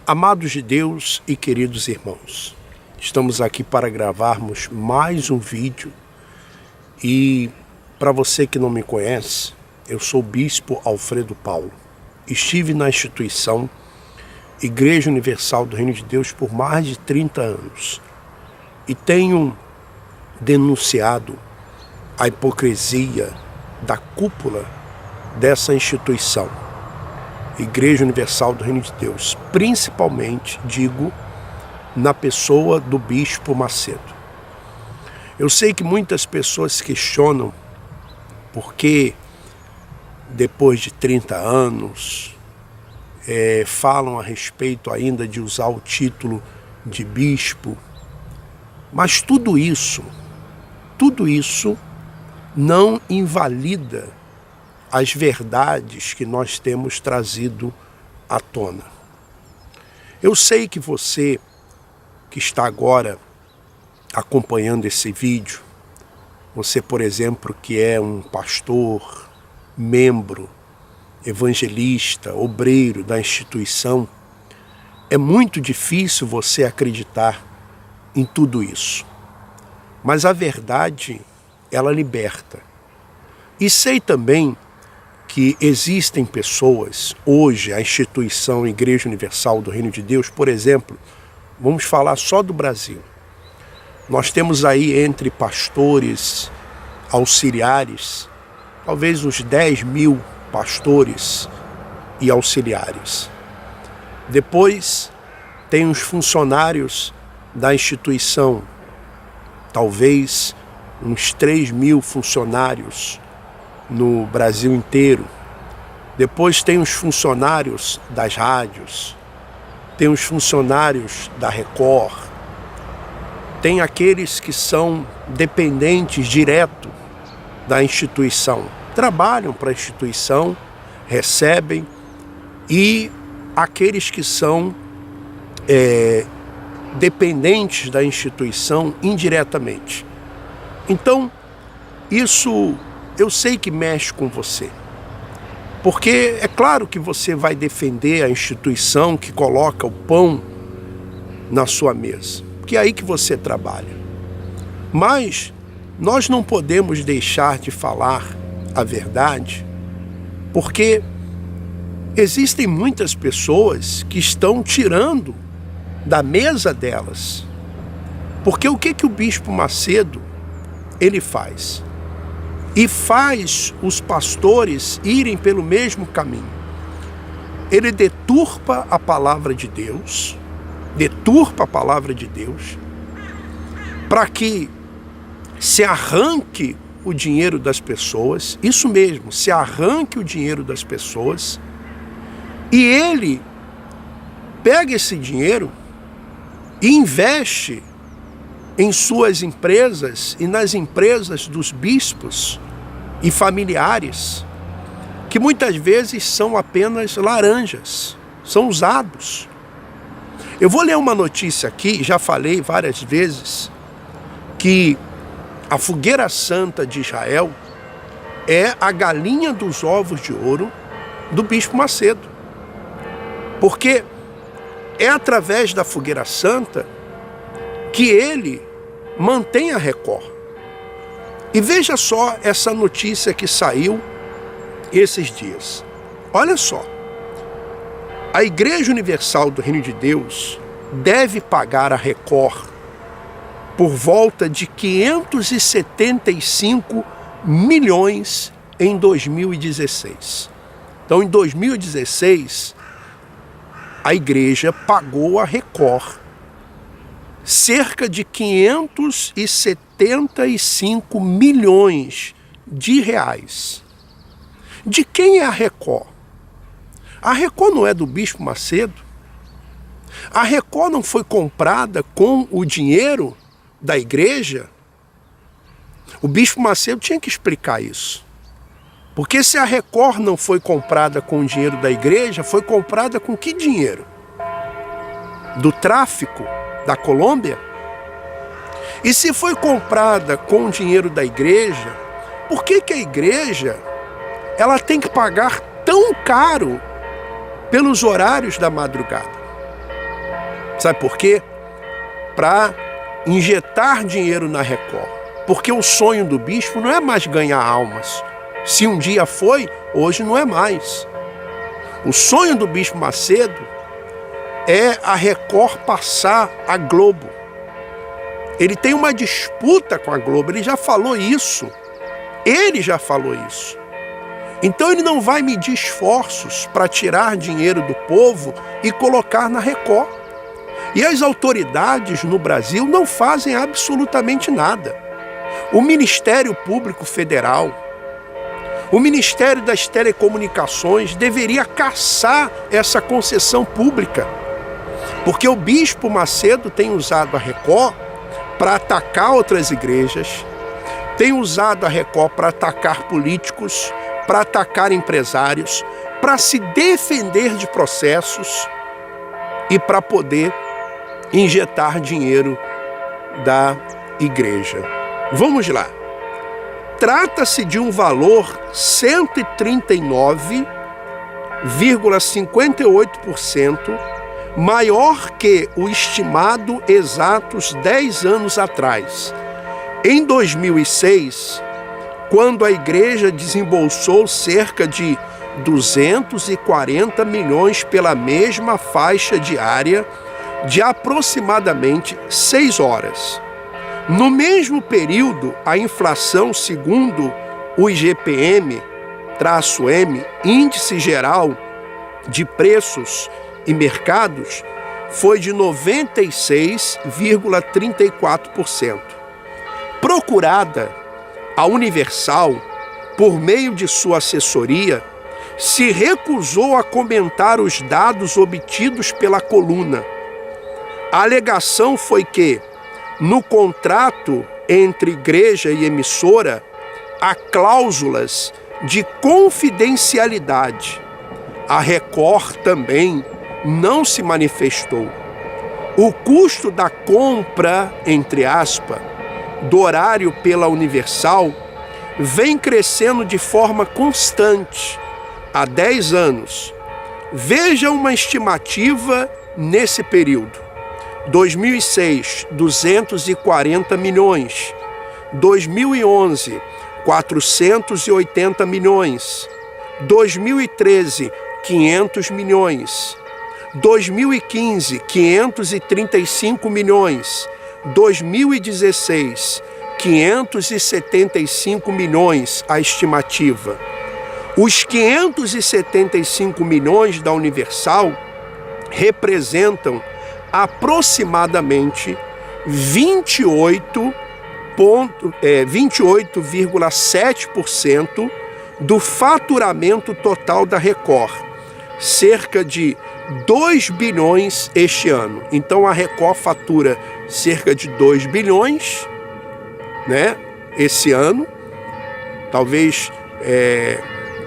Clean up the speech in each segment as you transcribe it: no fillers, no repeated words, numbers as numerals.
Amados de Deus e queridos irmãos, estamos aqui para gravarmos mais um vídeo e para você que não me conhece, eu sou o Bispo Alfredo Paulo. Estive na instituição Igreja Universal do Reino de Deus por mais de 30 anos e tenho denunciado a hipocrisia da cúpula dessa instituição, Igreja Universal do Reino de Deus, principalmente, digo, na pessoa do Bispo Macedo. Eu sei que muitas pessoas se questionam porque depois de 30 anos falam a respeito ainda de usar o título de bispo, mas tudo isso não invalida as verdades que nós temos trazido à tona. Eu sei que você que está agora acompanhando esse vídeo, você, por exemplo, que é um pastor, membro, evangelista, obreiro da instituição, é muito difícil você acreditar em tudo isso. Mas a verdade, ela liberta. E sei também que existem pessoas, hoje, a instituição Igreja Universal do Reino de Deus, por exemplo, vamos falar só do Brasil. Nós temos aí entre pastores, auxiliares, talvez uns 10 mil pastores e auxiliares. Depois tem os funcionários da instituição, talvez uns 3 mil funcionários no Brasil inteiro. Depois tem os funcionários das rádios, tem os funcionários da Record, tem aqueles que são dependentes direto da instituição, trabalham para a instituição, recebem, e aqueles que são dependentes da instituição indiretamente. Então, isso eu sei que mexe com você, porque é claro que você vai defender a instituição que coloca o pão na sua mesa, que é aí que você trabalha. Mas nós não podemos deixar de falar a verdade, porque existem muitas pessoas que estão tirando da mesa delas. Porque o que o Bispo Macedo ele faz? E faz os pastores irem pelo mesmo caminho. Ele deturpa a palavra de Deus, para que se arranque o dinheiro das pessoas, isso mesmo, se arranque o dinheiro das pessoas, e ele pega esse dinheiro e investe em suas empresas e nas empresas dos bispos e familiares, que muitas vezes são apenas laranjas, são usados. Eu vou ler uma notícia aqui, já falei várias vezes, que a Fogueira Santa de Israel é a galinha dos ovos de ouro do Bispo Macedo. Porque é através da Fogueira Santa que ele mantém a Record. E veja só essa notícia que saiu esses dias. Olha só. A Igreja Universal do Reino de Deus deve pagar a Record por volta de 575 milhões em 2016. Então, em 2016, a igreja pagou a Record cerca de 575 milhões de reais. De quem é a Record? A Record não é do Bispo Macedo. A Record não foi comprada com o dinheiro da igreja. O Bispo Macedo tinha que explicar isso. Porque se a Record não foi comprada com o dinheiro da igreja, foi comprada com que dinheiro? Do tráfico da Colômbia? E se foi comprada com o dinheiro da igreja, por que a igreja ela tem que pagar tão caro pelos horários da madrugada? Sabe por quê? Para injetar dinheiro na Record. Porque o sonho do bispo não é mais ganhar almas. Se um dia foi, hoje não é mais. O sonho do bispo Macedo é a Record passar a Globo. Ele tem uma disputa com a Globo, ele já falou isso. Ele já falou isso. Então ele não vai medir esforços para tirar dinheiro do povo e colocar na Record. E as autoridades no Brasil não fazem absolutamente nada. O Ministério Público Federal, o Ministério das Telecomunicações deveria caçar essa concessão pública. Porque o bispo Macedo tem usado a Record para atacar outras igrejas, tem usado a Record para atacar políticos, para atacar empresários, para se defender de processos e para poder injetar dinheiro da igreja. Vamos lá. Trata-se de um valor 139,58% maior que o estimado exatos 10 anos atrás. Em 2006, quando a igreja desembolsou cerca de 240 milhões pela mesma faixa diária de aproximadamente 6 horas. No mesmo período, a inflação, segundo o IGPM-M, Índice Geral de Preços e Mercados, foi de 96,34%. Procurada, a Universal, por meio de sua assessoria, se recusou a comentar os dados obtidos pela coluna. A alegação foi que, no contrato entre igreja e emissora, há cláusulas de confidencialidade. A Record também não se manifestou. O custo da compra, entre aspas, do horário pela Universal vem crescendo de forma constante há 10 anos. Veja uma estimativa nesse período. 2006, 240 milhões. 2011, 480 milhões. 2013, 500 milhões. 2015, 535 milhões. 2016, 575 milhões a estimativa. Os 575 milhões da Universal representam aproximadamente 28,7% do faturamento total da Record, cerca de 2 bilhões este ano. Então a Record fatura cerca de 2 bilhões, né, esse ano. Talvez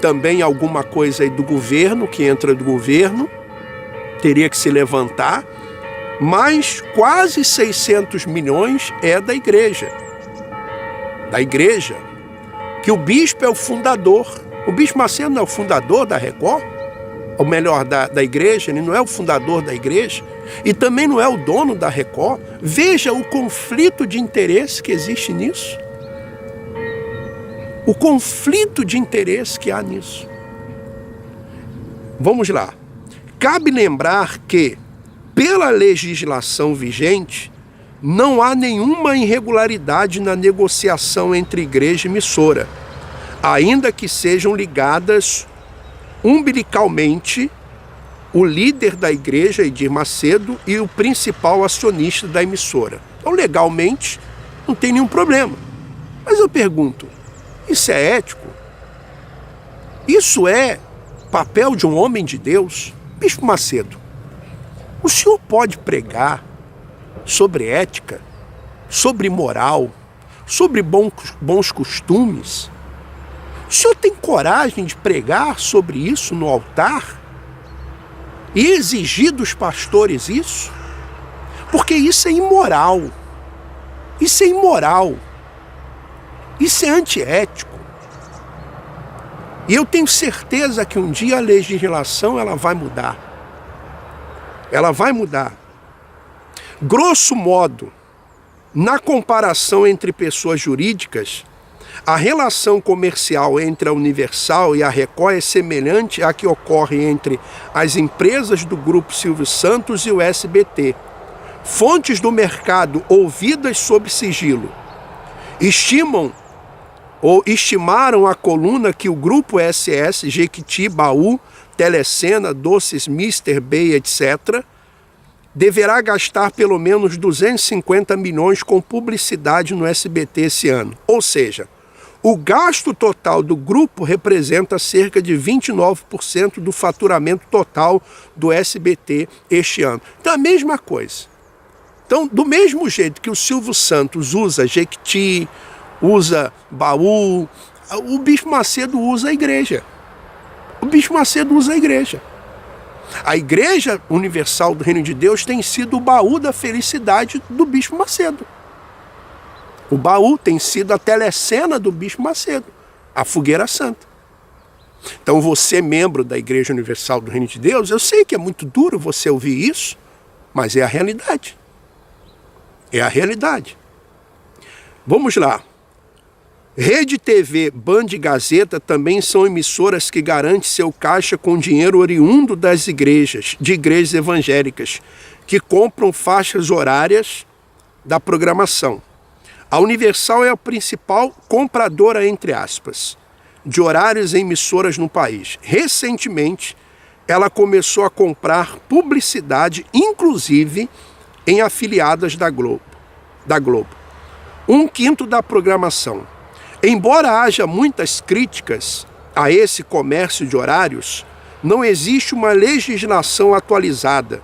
também alguma coisa aí do governo, que entra do governo, teria que se levantar. Mas quase 600 milhões é da igreja. Da igreja, que o bispo é o fundador. O bispo Macedo não é o fundador da Record? Ou melhor, da igreja, ele não é o fundador da igreja. E também não é o dono da Record. Veja o conflito de interesse que existe nisso. O conflito de interesse que há nisso. Vamos lá. Cabe lembrar que, pela legislação vigente, não há nenhuma irregularidade na negociação entre igreja e emissora, ainda que sejam ligadas umbilicalmente o líder da igreja, Edir Macedo, e o principal acionista da emissora. Então, legalmente, não tem nenhum problema. Mas eu pergunto, isso é ético? Isso é papel de um homem de Deus? Bispo Macedo, o senhor pode pregar sobre ética, sobre moral, sobre bons costumes? O senhor tem coragem de pregar sobre isso no altar? E exigir dos pastores isso? Porque isso é imoral. Isso é imoral. Isso é antiético. E eu tenho certeza que um dia a legislação ela vai mudar. Ela vai mudar. Grosso modo, na comparação entre pessoas jurídicas, a relação comercial entre a Universal e a Record é semelhante à que ocorre entre as empresas do Grupo Silvio Santos e o SBT. Fontes do mercado ouvidas sob sigilo estimaram à coluna que o Grupo SS, Jequiti, Baú, Telecena, Doces, Mister Bey, etc., deverá gastar pelo menos 250 milhões com publicidade no SBT esse ano. Ou seja, o gasto total do grupo representa cerca de 29% do faturamento total do SBT este ano. Então, a mesma coisa. Então, do mesmo jeito que o Silvio Santos usa Jequiti, usa Baú, o Bispo Macedo usa a igreja. O Bispo Macedo usa a igreja. A Igreja Universal do Reino de Deus tem sido o baú da felicidade do Bispo Macedo. O baú tem sido a telecena do Bispo Macedo, a Fogueira Santa. Então você, membro da Igreja Universal do Reino de Deus, eu sei que é muito duro você ouvir isso, mas é a realidade. É a realidade. Vamos lá. Rede TV, Band e Gazeta também são emissoras que garantem seu caixa com dinheiro oriundo das igrejas evangélicas, que compram faixas horárias da programação. A Universal é a principal compradora, entre aspas, de horários em emissoras no país. Recentemente, ela começou a comprar publicidade, inclusive em afiliadas da Globo. 1/5 da programação. Embora haja muitas críticas a esse comércio de horários, não existe uma legislação atualizada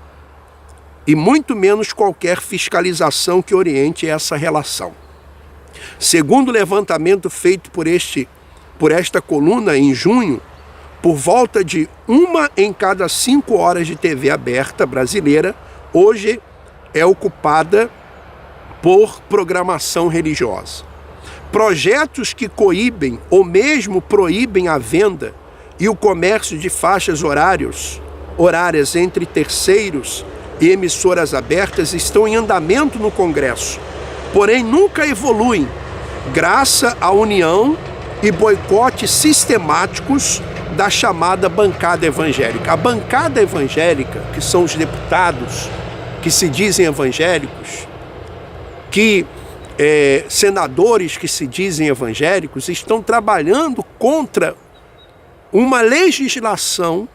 e muito menos qualquer fiscalização que oriente essa relação. Segundo o levantamento feito por esta coluna em junho, por volta de 1 em cada 5 horas de TV aberta brasileira, hoje é ocupada por programação religiosa. Projetos que coíbem ou mesmo proíbem a venda e o comércio de faixas horárias entre terceiros e emissoras abertas estão em andamento no Congresso, porém nunca evoluem, graças à união e boicotes sistemáticos da chamada bancada evangélica. A bancada evangélica, que são os deputados que se dizem evangélicos, senadores que se dizem evangélicos, estão trabalhando contra uma legislação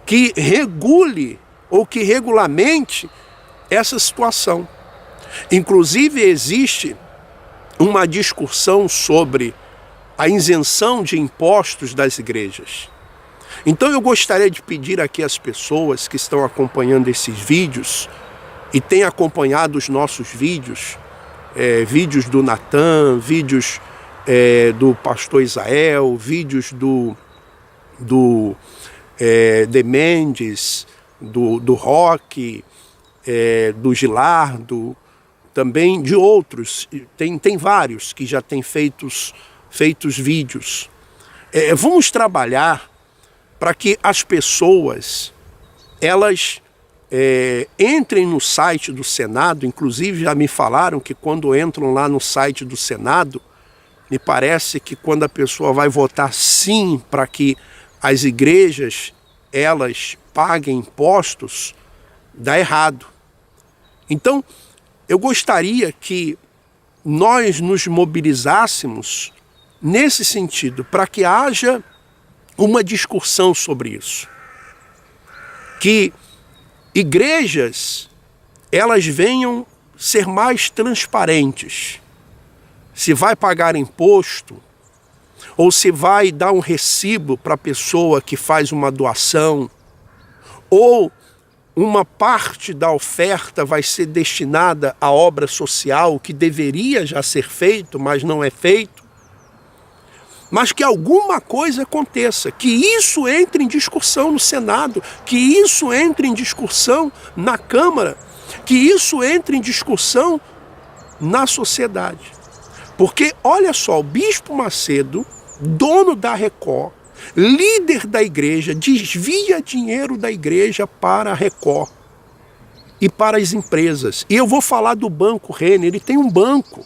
que regule ou que regulamente essa situação. Inclusive existe uma discussão sobre a isenção de impostos das igrejas. Então eu gostaria de pedir aqui às pessoas que estão acompanhando esses vídeos e têm acompanhado os nossos vídeos, vídeos do Natan, vídeos do pastor Israel, vídeos do De Mendes, do Roque, do Gilardo, também de outros. Tem vários que já têm feitos vídeos. Vamos trabalhar para que as pessoas, elas entrem no site do Senado. Inclusive já me falaram que quando entram lá no site do Senado, me parece que quando a pessoa vai votar sim para que as igrejas elas paguem impostos, dá errado. Então, eu gostaria que nós nos mobilizássemos nesse sentido, para que haja uma discussão sobre isso. Que igrejas, elas venham ser mais transparentes. Se vai pagar imposto, ou se vai dar um recibo para a pessoa que faz uma doação, ou uma parte da oferta vai ser destinada à obra social, que deveria já ser feito, mas não é feito. Mas que alguma coisa aconteça, que isso entre em discussão no Senado, que isso entre em discussão na Câmara, que isso entre em discussão na sociedade. Porque, olha só, o Bispo Macedo, dono da Record, líder da igreja, desvia dinheiro da igreja para a Record. e para as empresas. E eu vou falar do Banco Renner. Ele tem um banco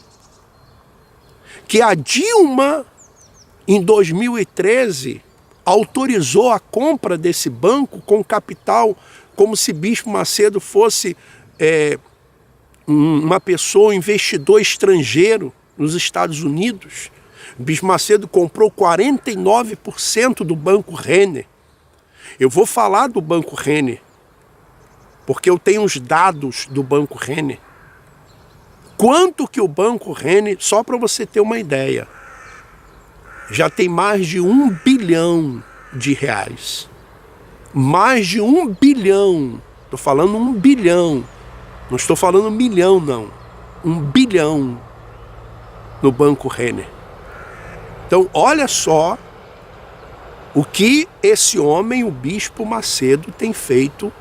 que a Dilma, em 2013, autorizou a compra desse banco com capital, como se Bispo Macedo fosse uma pessoa, um investidor estrangeiro nos Estados Unidos. Bispo Macedo comprou 49% do Banco Renner. Eu vou falar do Banco Renner, porque eu tenho os dados do Banco Renner. Quanto que o Banco Renner, só para você ter uma ideia, já tem mais de 1 bilhão de reais. Mais de 1 bilhão. Estou falando 1 bilhão. Não estou falando milhão, não. 1 bilhão no Banco Renner. Então, olha só o que esse homem, o Bispo Macedo, tem feito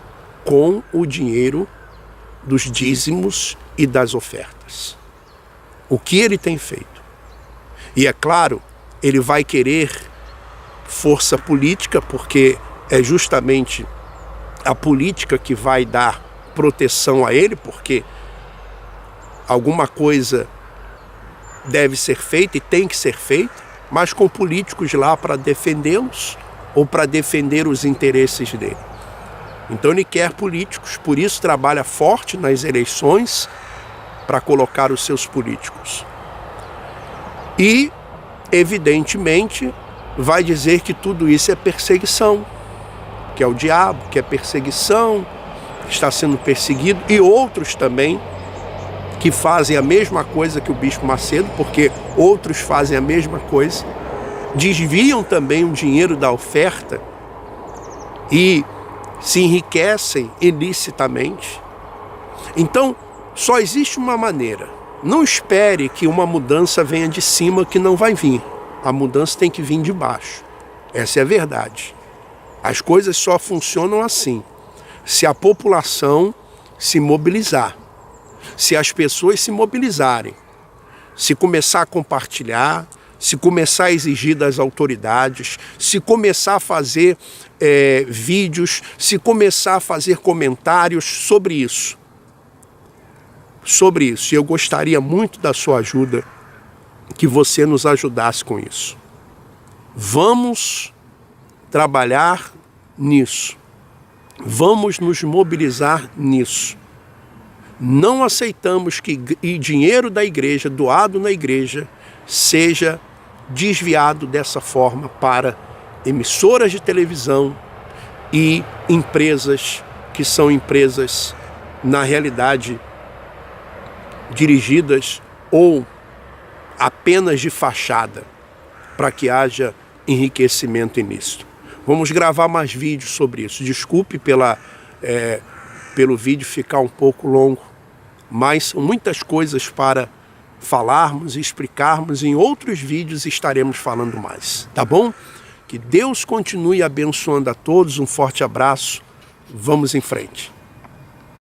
com o dinheiro dos dízimos e das ofertas. O que ele tem feito. E é claro, ele vai querer força política, porque é justamente a política que vai dar proteção a ele, porque alguma coisa deve ser feita e tem que ser feita, mas com políticos lá para defendê-los ou para defender os interesses dele. Então ele quer políticos, por isso trabalha forte nas eleições para colocar os seus políticos. E, evidentemente, vai dizer que tudo isso é perseguição, que é o diabo, que é perseguição, está sendo perseguido, e outros também que fazem a mesma coisa que o Bispo Macedo, porque outros fazem a mesma coisa, desviam também o dinheiro da oferta e se enriquecem ilicitamente. Então, só existe uma maneira. Não espere que uma mudança venha de cima, que não vai vir. A mudança tem que vir de baixo. Essa é a verdade. As coisas só funcionam assim, se a população se mobilizar, se as pessoas se mobilizarem, se começar a compartilhar, se começar a exigir das autoridades, se começar a fazer vídeos, se começar a fazer comentários sobre isso. E eu gostaria muito da sua ajuda, que você nos ajudasse com isso. Vamos trabalhar nisso. Vamos nos mobilizar nisso. Não aceitamos que dinheiro da igreja, doado na igreja, seja desviado dessa forma para emissoras de televisão e empresas que são empresas, na realidade, dirigidas ou apenas de fachada, para que haja enriquecimento ilícito. Vamos gravar mais vídeos sobre isso. Desculpe pelo vídeo ficar um pouco longo, mas são muitas coisas para falarmos e explicarmos. Em outros vídeos estaremos falando mais, tá bom? Que Deus continue abençoando a todos. Um forte abraço. Vamos em frente.